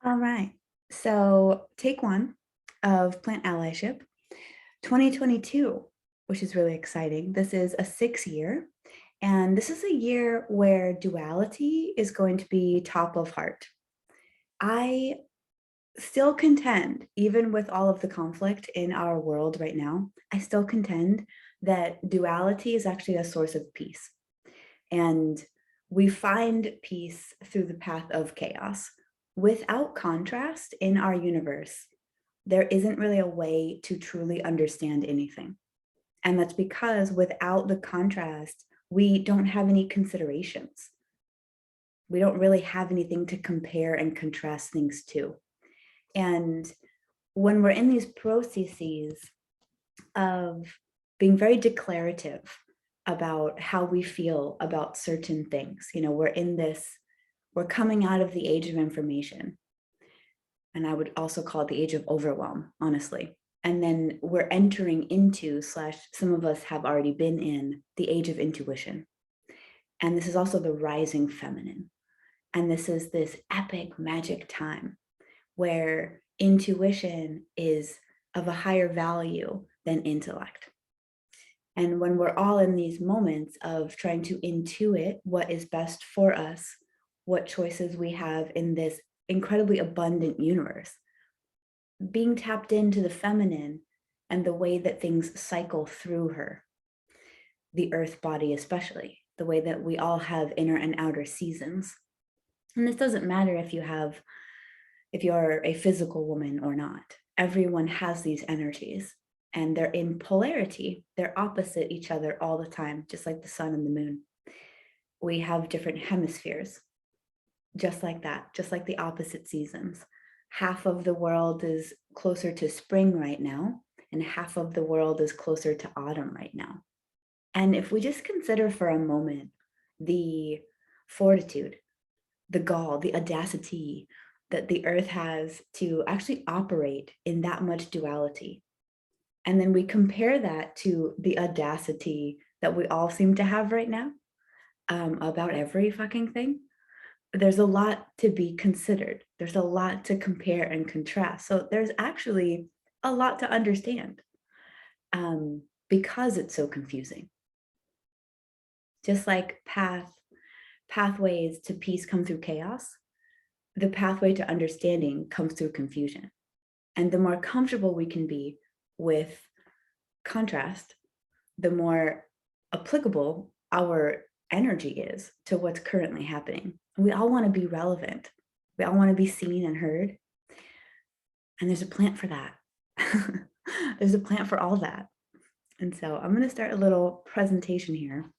All right. So, take one of plant allyship, 2022, which is really exciting. This is a 6 year, and this is a year where duality is going to be top of heart. I still contend, even with all of the conflict in our world right now, I still contend that duality is actually a source of peace. And we find peace through the path of chaos. Without contrast in our universe, there isn't really a way to truly understand anything. And that's because without the contrast, we don't have any considerations. We don't really have anything to compare and contrast things to. And when we're in these processes of being very declarative about how we feel about certain things, we're coming out of the age of information. And I would also call it the age of overwhelm, honestly. And then we're entering into, slash, some of us have already been in the age of intuition. And this is also the rising feminine. And this is this epic magic time where intuition is of a higher value than intellect. And when we're all in these moments of trying to intuit what is best for us, what choices we have in this incredibly abundant universe, being tapped into the feminine and the way that things cycle through her, the earth body especially, the way that we all have inner and outer seasons. And this doesn't matter if you're a physical woman or not. Everyone has these energies and they're in polarity. They're opposite each other all the time, just like the sun and the moon. We have different hemispheres, just like that, just like the opposite seasons. Half of the world is closer to spring right now, and half of the world is closer to autumn right now. And if we just consider for a moment the fortitude, the gall, the audacity that the earth has to actually operate in that much duality. And then we compare that to the audacity that we all seem to have right now about every fucking thing. There's a lot to be considered. There's a lot to compare and contrast. So there's actually a lot to understand because it's so confusing. Just like pathways to peace come through chaos, the pathway to understanding comes through confusion. And the more comfortable we can be with contrast, the more applicable our energy is to what's currently happening. We all want to be relevant. We all want to be seen and heard. And there's a plant for that. There's a plant for all that. And so I'm going to start a little presentation here.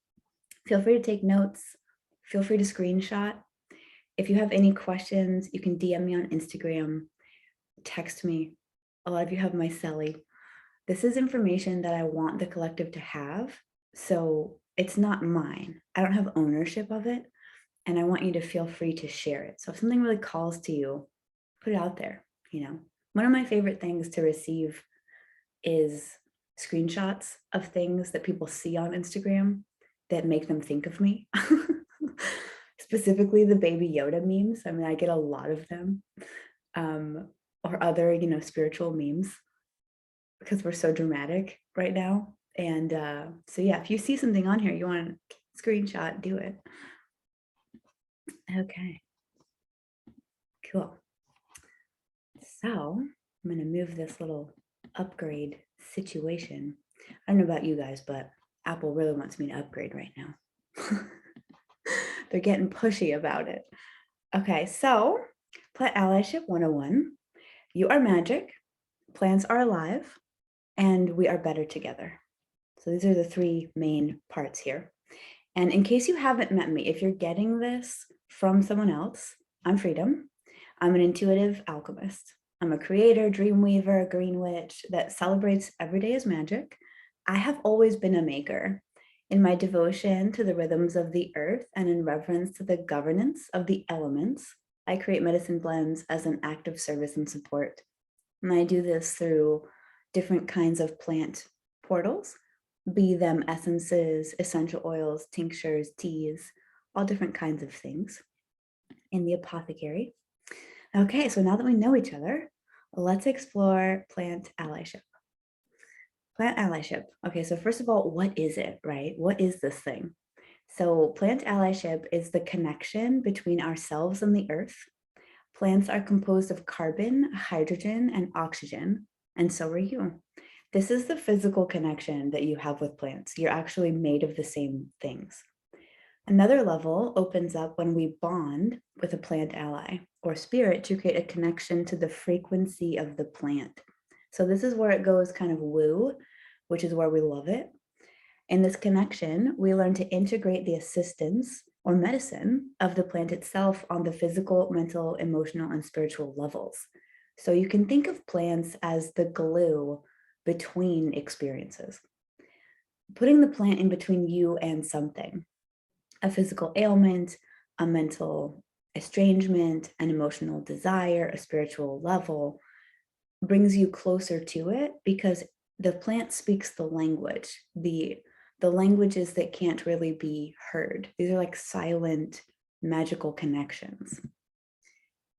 Feel free to take notes. Feel free to screenshot. If you have any questions, you can DM me on Instagram, text me. A lot of you have my celly. This is information that I want the collective to have. So it's not mine. I don't have ownership of it. And I want you to feel free to share it. So if something really calls to you, put it out there. One of my favorite things to receive is screenshots of things that people see on Instagram that make them think of me. Specifically the Baby Yoda memes. I mean, I get a lot of them, or other, spiritual memes, because we're so dramatic right now. And so yeah, if you see something on here, you want to screenshot, do it. Okay, cool. So I'm going to move this little upgrade situation. I don't know about you guys, but Apple really wants me to upgrade right now. They're getting pushy about it. Okay, so Plant Allyship 101. You are magic, plants are alive, and we are better together. So these are the three main parts here. And in case you haven't met me, if you're getting this from someone else, I'm Freedom. I'm an intuitive alchemist. I'm a creator, dream weaver, green witch that celebrates every day as magic. I have always been a maker. In my devotion to the rhythms of the earth and in reverence to the governance of the elements, I create medicine blends as an act of service and support. And I do this through different kinds of plant portals, be them essences, essential oils, tinctures, teas, all different kinds of things in the apothecary. Okay, so now that we know each other, let's explore plant allyship. Plant allyship. Okay, so first of all, what is it, right? What is this thing? So, plant allyship is the connection between ourselves and the earth. Plants are composed of carbon, hydrogen, and oxygen, and so are you. This is the physical connection that you have with plants. You're actually made of the same things. Another level opens up when we bond with a plant ally or spirit to create a connection to the frequency of the plant. So, this is where it goes kind of woo, which is where we love it. In this connection, we learn to integrate the assistance or medicine of the plant itself on the physical, mental, emotional, and spiritual levels. So you can think of plants as the glue between experiences, putting the plant in between you and something, a physical ailment, a mental estrangement, an emotional desire, a spiritual level, brings you closer to it because the plant speaks the language, the languages that can't really be heard. These are like silent magical connections.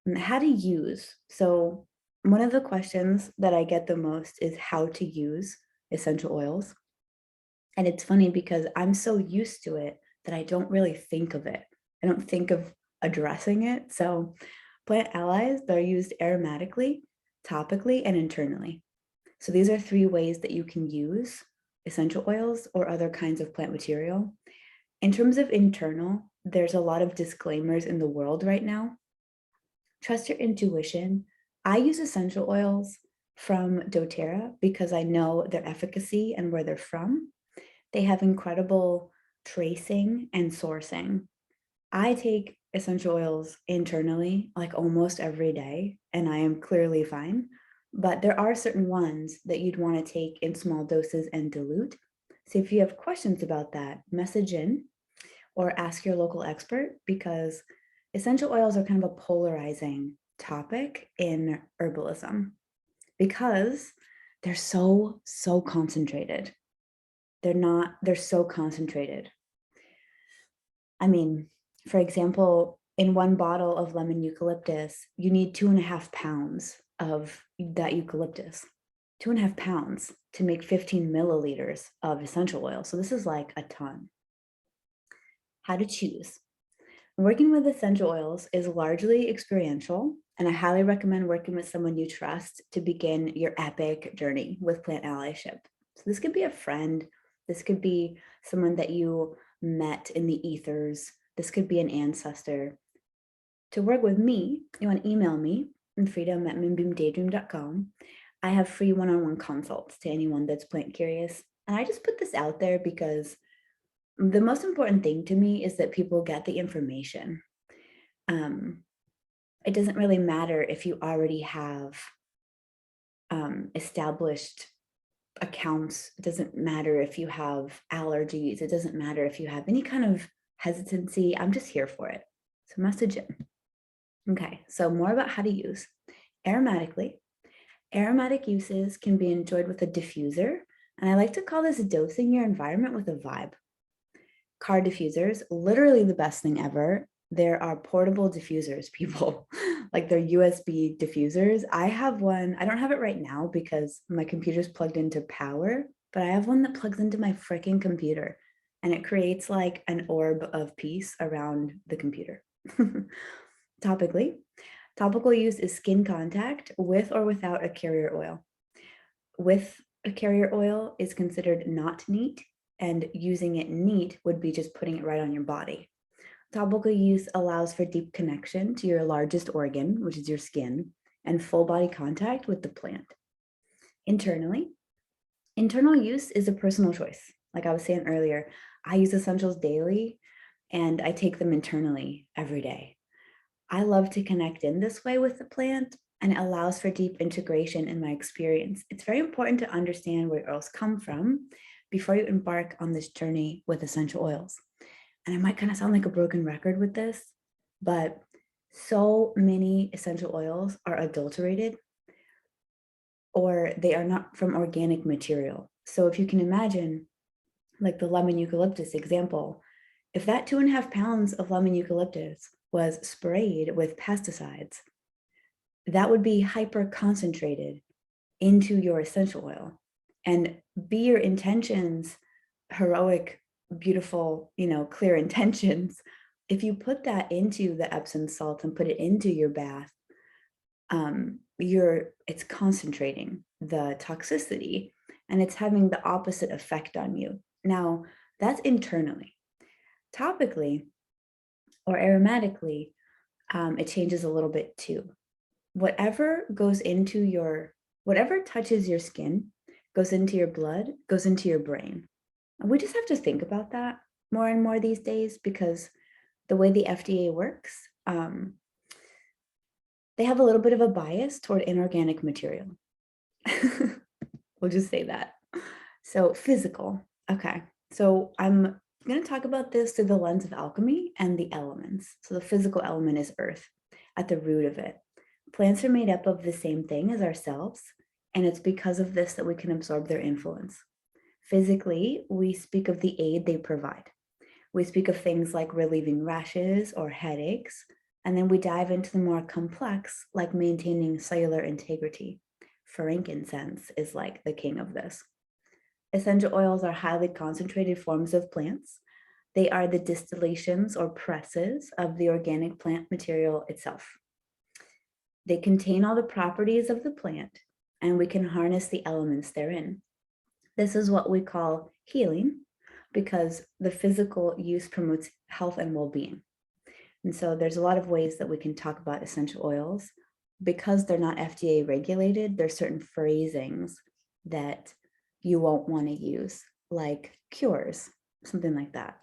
And how to use. So one of the questions that I get the most is how to use essential oils. And it's funny because I'm so used to it that I don't really think of it. I don't think of addressing it. So plant allies, they're used aromatically, topically, and internally. So these are three ways that you can use essential oils or other kinds of plant material. In terms of internal, there's a lot of disclaimers in the world right now. Trust your intuition. I use essential oils from doTERRA because I know their efficacy and where they're from. They have incredible tracing and sourcing. I take essential oils internally like almost every day, and I am clearly fine. But there are certain ones that you'd want to take in small doses and dilute. So if you have questions about that, message in or ask your local expert because essential oils are kind of a polarizing topic in herbalism because they're so concentrated. They're so concentrated. I mean, for example, in one bottle of lemon eucalyptus, you need 2.5 pounds of that eucalyptus, 2.5 pounds to make 15 milliliters of essential oil. So this is like a ton. How to choose. Working with essential oils is largely experiential, and I highly recommend working with someone you trust to begin your epic journey with plant allyship. So this could be a friend, this could be someone that you met in the ethers, this could be an ancestor. To work with me, you want to email me, freedom@moonbeamdaydream.com. I have free one-on-one consults to anyone that's plant curious. And I just put this out there because the most important thing to me is that people get the information. It doesn't really matter if you already have established accounts. It doesn't matter if you have allergies. It doesn't matter if you have any kind of hesitancy. I'm just here for it. So message in. Okay, so more about how to use. Aromatically. Aromatic uses can be enjoyed with a diffuser, and I like to call this dosing your environment with a vibe. Car diffusers, literally the best thing ever. There are portable diffusers, people, like they're USB diffusers. I have one, I don't have it right now because my computer's plugged into power, but I have one that plugs into my freaking computer and it creates like an orb of peace around the computer. Topically, topical use is skin contact with or without a carrier oil. With a carrier oil is considered not neat, and using it neat would be just putting it right on your body. Topical use allows for deep connection to your largest organ, which is your skin, and full body contact with the plant. Internally, internal use is a personal choice. Like I was saying earlier, I use essentials daily and I take them internally every day. I love to connect in this way with the plant, and it allows for deep integration in my experience. It's very important to understand where oils come from before you embark on this journey with essential oils. And I might kind of sound like a broken record with this, but so many essential oils are adulterated or they are not from organic material. So if you can imagine, like the lemon eucalyptus example, if that 2.5 pounds of lemon eucalyptus was sprayed with pesticides, that would be hyper concentrated into your essential oil, and be your intentions heroic, beautiful, clear intentions. If you put that into the Epsom salt and put it into your bath, it's concentrating the toxicity and it's having the opposite effect on you. Now, that's internally. Topically or aromatically, it changes a little bit too. Whatever touches your skin goes into your blood, goes into your brain. And we just have to think about that more and more these days, because the way the FDA works, they have a little bit of a bias toward inorganic material. We'll just say that. So physical. Okay. So I'm going to talk about this through the lens of alchemy and the elements. So the physical element is earth at the root of it. Plants are made up of the same thing as ourselves, and it's because of this that we can absorb their influence. Physically, we speak of the aid they provide. We speak of things like relieving rashes or headaches, and then we dive into the more complex, like maintaining cellular integrity. Frankincense is like the king of this. Essential oils are highly concentrated forms of plants. They are the distillations or presses of the organic plant material itself. They contain all the properties of the plant, and we can harness the elements therein. This is what we call healing, because the physical use promotes health and well-being. And so there's a lot of ways that we can talk about essential oils. Because they're not FDA regulated, there's certain phrasings that you won't want to use, like cures, something like that,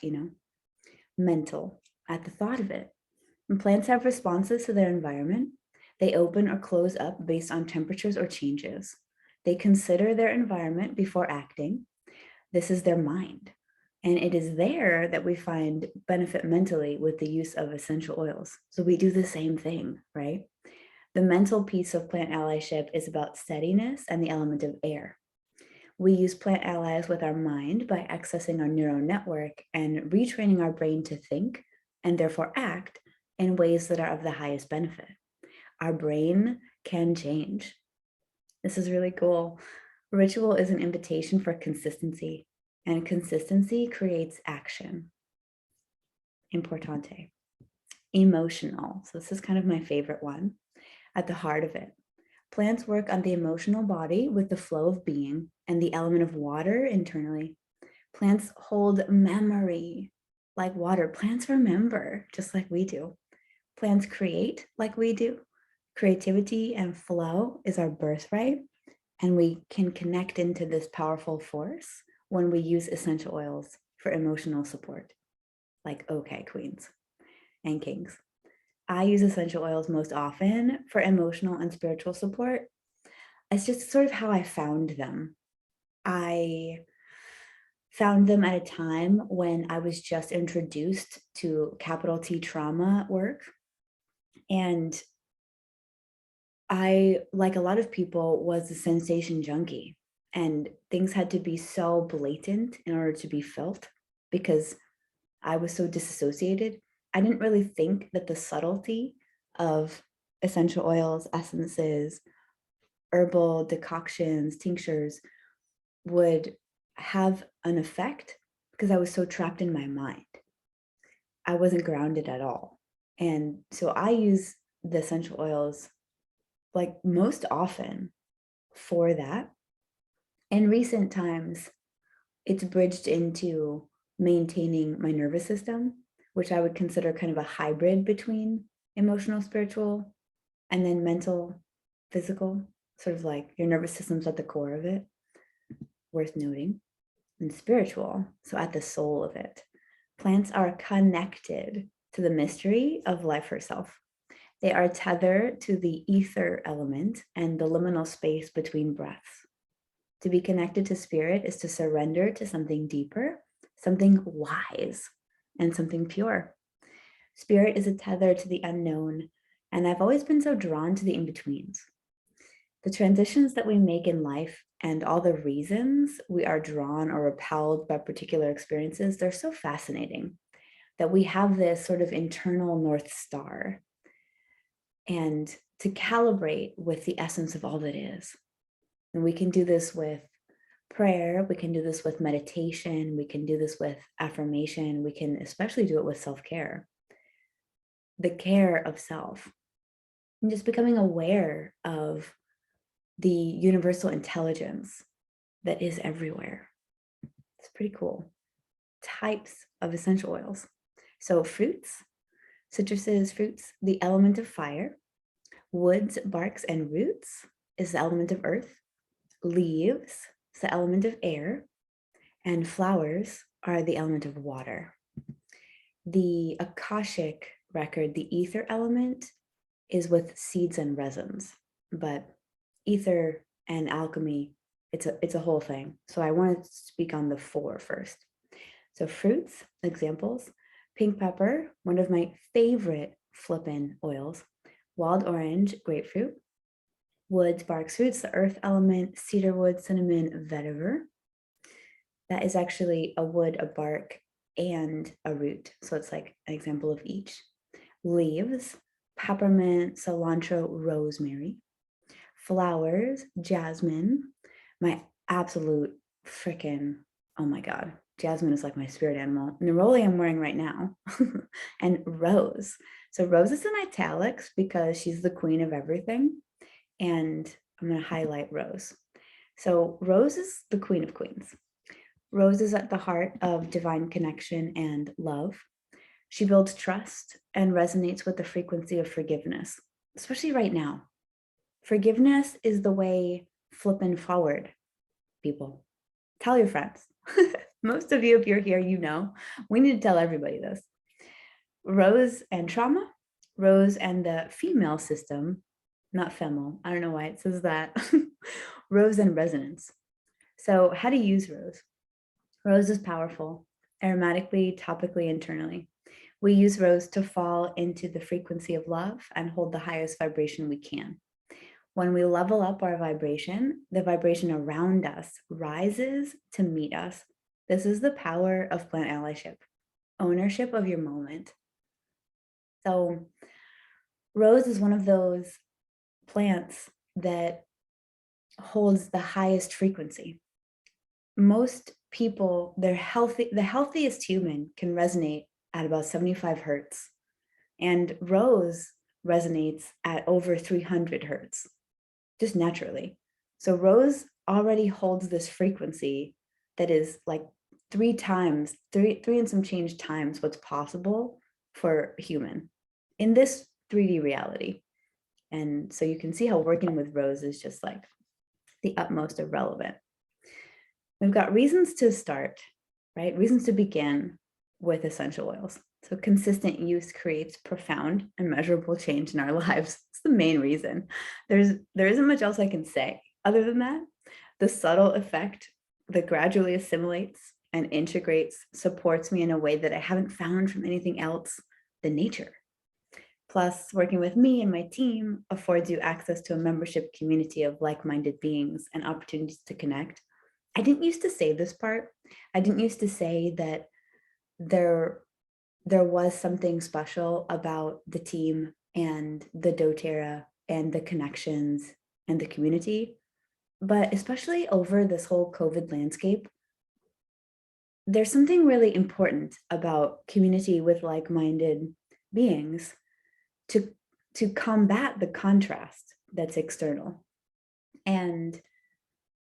Mental, at the thought of it. When plants have responses to their environment, they open or close up based on temperatures or changes. They consider their environment before acting. This is their mind. And it is there that we find benefit mentally with the use of essential oils. So we do the same thing, right? The mental piece of plant allyship is about steadiness and the element of air. We use plant allies with our mind by accessing our neural network and retraining our brain to think and therefore act in ways that are of the highest benefit. Our brain can change. This is really cool. Ritual is an invitation for consistency, and consistency creates action. Importante. Emotional. So this is kind of my favorite one. At the heart of it, plants work on the emotional body with the flow of being and the element of water internally. Plants hold memory like water. Plants remember just like we do. Plants create like we do. Creativity and flow is our birthright, and we can connect into this powerful force when we use essential oils for emotional support, like okay, queens and kings. I use essential oils most often for emotional and spiritual support. It's just sort of how I found them. I found them at a time when I was just introduced to capital T trauma work. And I, like a lot of people, was a sensation junkie, and things had to be so blatant in order to be felt because I was so disassociated. I didn't really think that the subtlety of essential oils, essences, herbal decoctions, tinctures would have an effect because I was so trapped in my mind. I wasn't grounded at all. And so I use the essential oils like most often for that. In recent times, it's bridged into maintaining my nervous system, which I would consider kind of a hybrid between emotional, spiritual, and then mental, physical, sort of like your nervous system's at the core of it, worth noting, and spiritual, so at the soul of it. Plants are connected to the mystery of life herself. They are tethered to the ether element and the liminal space between breaths. To be connected to spirit is to surrender to something deeper, something wise, and something pure. Spirit is a tether to the unknown, and I've always been so drawn to the in-betweens. The transitions that we make in life and all the reasons we are drawn or repelled by particular experiences, they're so fascinating that we have this sort of internal North Star. and to calibrate with the essence of all that is. And we can do this with prayer, we can do this with meditation, we can do this with affirmation, we can especially do it with self-care, the care of self, and just becoming aware of the universal intelligence that is everywhere. It's pretty cool. Types of essential oils. So fruits, citruses, fruits, the element of fire. Woods, barks, and roots is the element of earth. Leaves is the element of air. And flowers are the element of water. The Akashic record, the ether element, is with seeds and resins, but ether and alchemy, it's a whole thing. So I want to speak on the four first. So fruits, examples, pink pepper, one of my favorite flippin' oils, wild orange, grapefruit, woods, barks, roots, the earth element, cedar wood, cinnamon, vetiver. That is actually a wood, a bark, and a root. So it's like an example of each. Leaves, peppermint, cilantro, rosemary. Flowers, jasmine, my absolute freaking, oh my God, jasmine is like my spirit animal. Neroli I'm wearing right now. And rose. So rose is in italics because she's the queen of everything. And I'm going to highlight rose. So rose is the queen of queens. Rose is at the heart of divine connection and love. She builds trust and resonates with the frequency of forgiveness, especially right now. Forgiveness is the way flipping forward, people. Tell your friends. Most of you, if you're here, you know. We need to tell everybody this. Rose and trauma, rose and the female system, not femal. I don't know why it says that. Rose and resonance. So how to use rose. Rose is powerful, aromatically, topically, internally. We use rose to fall into the frequency of love and hold the highest vibration we can. When we level up our vibration, the vibration around us rises to meet us. This is the power of plant allyship, ownership of your moment. So rose is one of those plants that holds the highest frequency. Most people, the healthiest human can resonate at about 75 hertz. And rose resonates at over 300 hertz, just naturally. So rose already holds this frequency that is like three and some change times what's possible for a human in this 3D reality. And so you can see how working with rose is just like the utmost of relevant. We've got reasons to start, right? Reasons to begin with essential oils. So consistent use creates profound and measurable change in our lives. It's the main reason. There isn't much else I can say other than that. The subtle effect that gradually assimilates and integrates supports me in a way that I haven't found from anything else than nature. Plus, working with me and my team affords you access to a membership community of like-minded beings and opportunities to connect. I didn't used to say this part. I didn't used to say that there was something special about the team and the doTERRA and the connections and the community. But especially over this whole COVID landscape, there's something really important about community with like-minded beings to combat the contrast that's external. And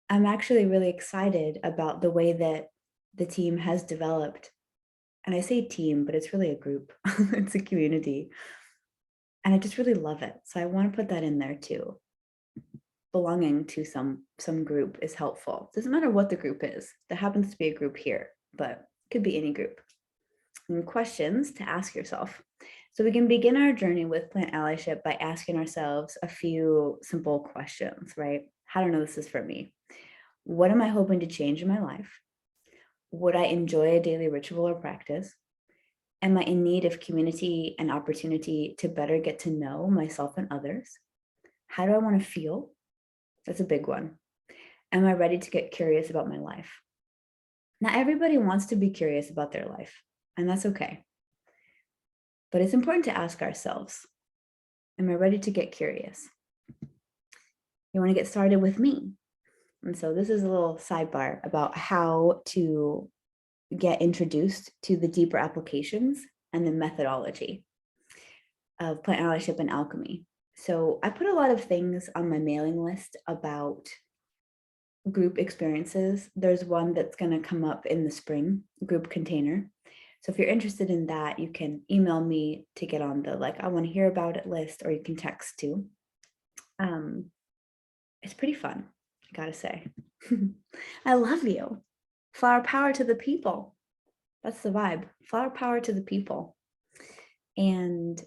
I'm actually really excited about the way that the team has developed. And I say team, but it's really a group. It's a community. And I just really love it. So I want to put that in there too. Belonging to some group is helpful. Doesn't matter what the group is. There happens to be a group here, but it could be any group. And questions to ask yourself. So we can begin our journey with plant allyship by asking ourselves a few simple questions, right? How to know this is for me. What am I hoping to change in my life? Would I enjoy a daily ritual or practice? Am I in need of community and opportunity to better get to know myself and others? How do I want to feel? That's a big one. Am I ready to get curious about my life? Not everybody wants to be curious about their life, and that's okay. But it's important to ask ourselves, Am I ready to get curious? You want to get started with me? And so this is a little sidebar about how to get introduced to the deeper applications and the methodology of plant allyship and alchemy. So I put a lot of things on my mailing list about group experiences. There's one that's going to come up in the spring, group container. So if you're interested in that, you can email me to get on the I want to hear about it list, or you can text too. It's pretty fun, I gotta say. I love you. Flower power to the people. That's the vibe. Flower power to the people. And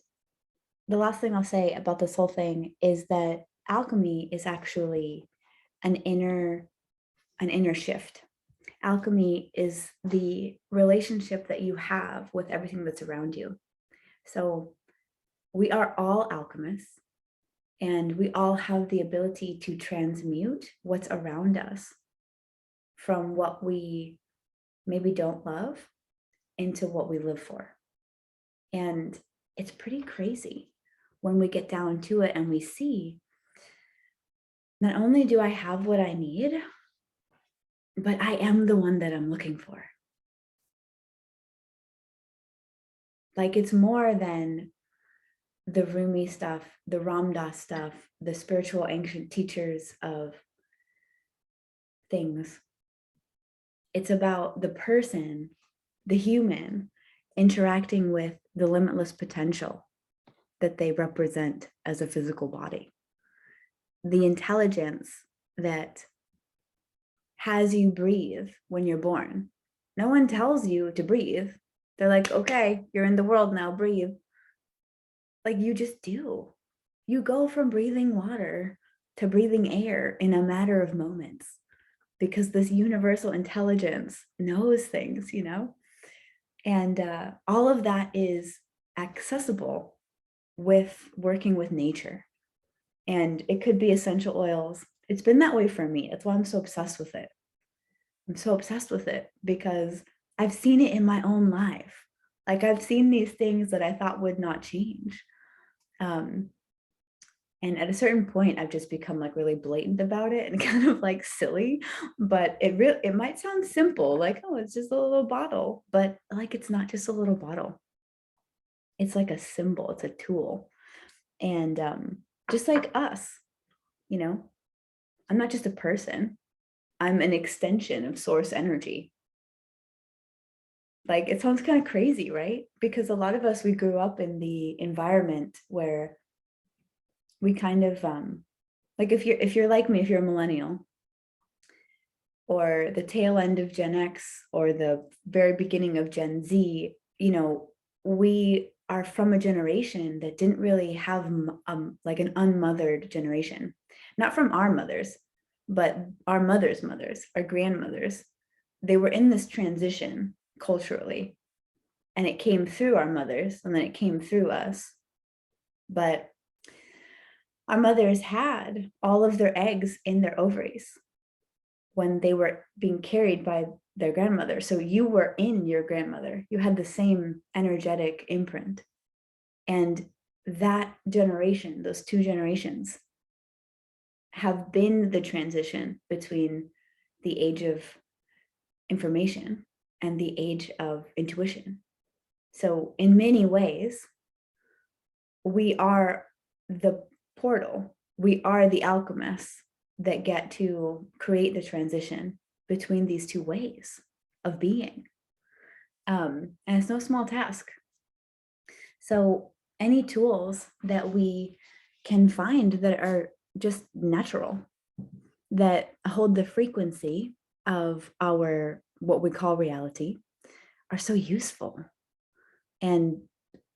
the last thing I'll say about this whole thing is that alchemy is actually an inner shift. Alchemy is the relationship that you have with everything that's around you. So we are all alchemists, and we all have the ability to transmute what's around us from what we maybe don't love into what we live for. And it's pretty crazy when we get down to it and we see, not only do I have what I need, but I am the one that I'm looking for. It's more than the Rumi stuff, the Ram Dass stuff, the spiritual ancient teachers of things. It's about the person, the human, interacting with the limitless potential that they represent as a physical body. The intelligence that has you breathe when you're born. No one tells you to breathe. They're like, okay, you're in the world now, breathe. You just do. You go from breathing water to breathing air in a matter of moments, because this universal intelligence knows things, and all of that is accessible with working with nature. And it could be essential oils. It's been that way for me. That's why I'm so obsessed with it. I'm so obsessed with it because I've seen it in my own life. I've seen these things that I thought would not change. And at a certain point, I've just become really blatant about it and kind of silly, but it might sound simple, oh, it's just a little bottle, but it's not just a little bottle. It's a symbol, it's a tool. And just like us, I'm not just a person. I'm an extension of source energy. It sounds kind of crazy, right? Because a lot of us, we grew up in the environment where we kind of if you're like me, if you're a millennial, or the tail end of Gen X, or the very beginning of Gen Z, we are from a generation that didn't really have an unmothered generation. Not from our mothers, but our mothers' mothers, our grandmothers. They were in this transition culturally, and it came through our mothers, and then it came through us. But our mothers had all of their eggs in their ovaries when they were being carried by their grandmother. So you were in your grandmother. You had the same energetic imprint. And that generation, those two generations, have been the transition between the age of information and the age of intuition. So in many ways, we are the portal. We are the alchemists that get to create the transition between these two ways of being. And it's no small task. So any tools that we can find that are just natural, that hold the frequency of our, what we call reality, are so useful. And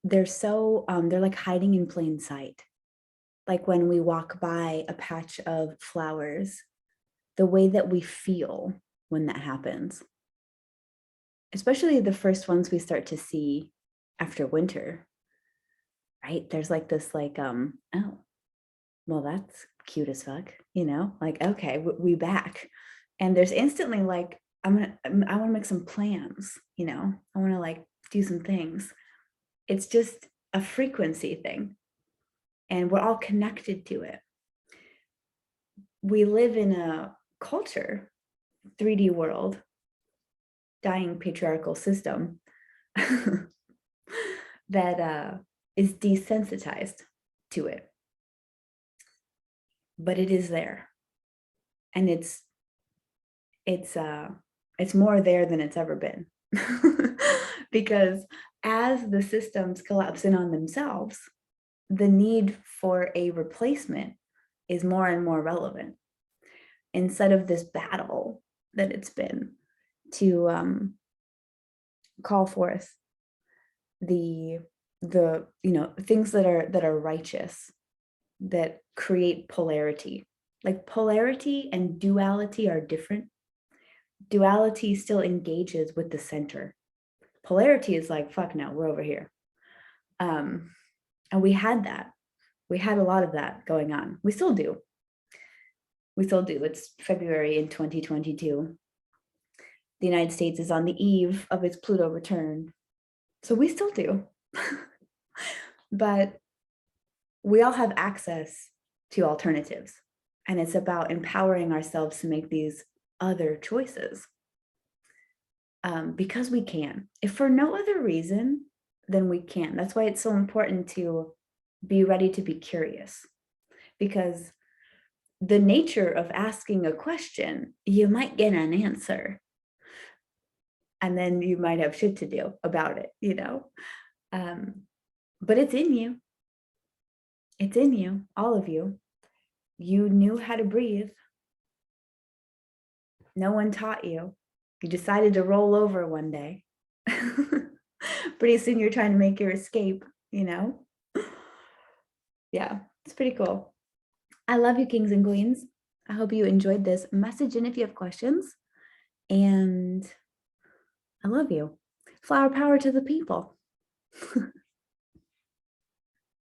they're so, they're like hiding in plain sight. When we walk by a patch of flowers, the way that we feel when that happens, especially the first ones we start to see after winter, right? There's this oh, well, that's cute as fuck, okay, we back. And there's instantly I want to make some plans, I want to do some things. It's just a frequency thing. and we're all connected to it. We live in a culture, 3D world, dying patriarchal system that is desensitized to it. But it is there. And it's more there than it's ever been. Because as the systems collapse in on themselves, the need for a replacement is more and more relevant. Instead of this battle that it's been to call forth the things that are righteous, that create polarity. Like polarity and duality are different. Duality still engages with the center. Polarity is like, fuck no, we're over here. And we had that. We had a lot of that going on. We still do. It's February in 2022. The United States is on the eve of its Pluto return. So we still do. But we all have access to alternatives. And it's about empowering ourselves to make these other choices. Because we can. If for no other reason, then we can. That's why it's so important to be ready to be curious. Because the nature of asking a question, you might get an answer. And then you might have shit to do about it, But it's in you. It's in you, all of you. You knew how to breathe. No one taught you. You decided to roll over one day. Pretty soon you're trying to make your escape, Yeah, it's pretty cool. I love you, kings and queens. I hope you enjoyed this. Message in if you have questions. And I love you. Flower power to the people.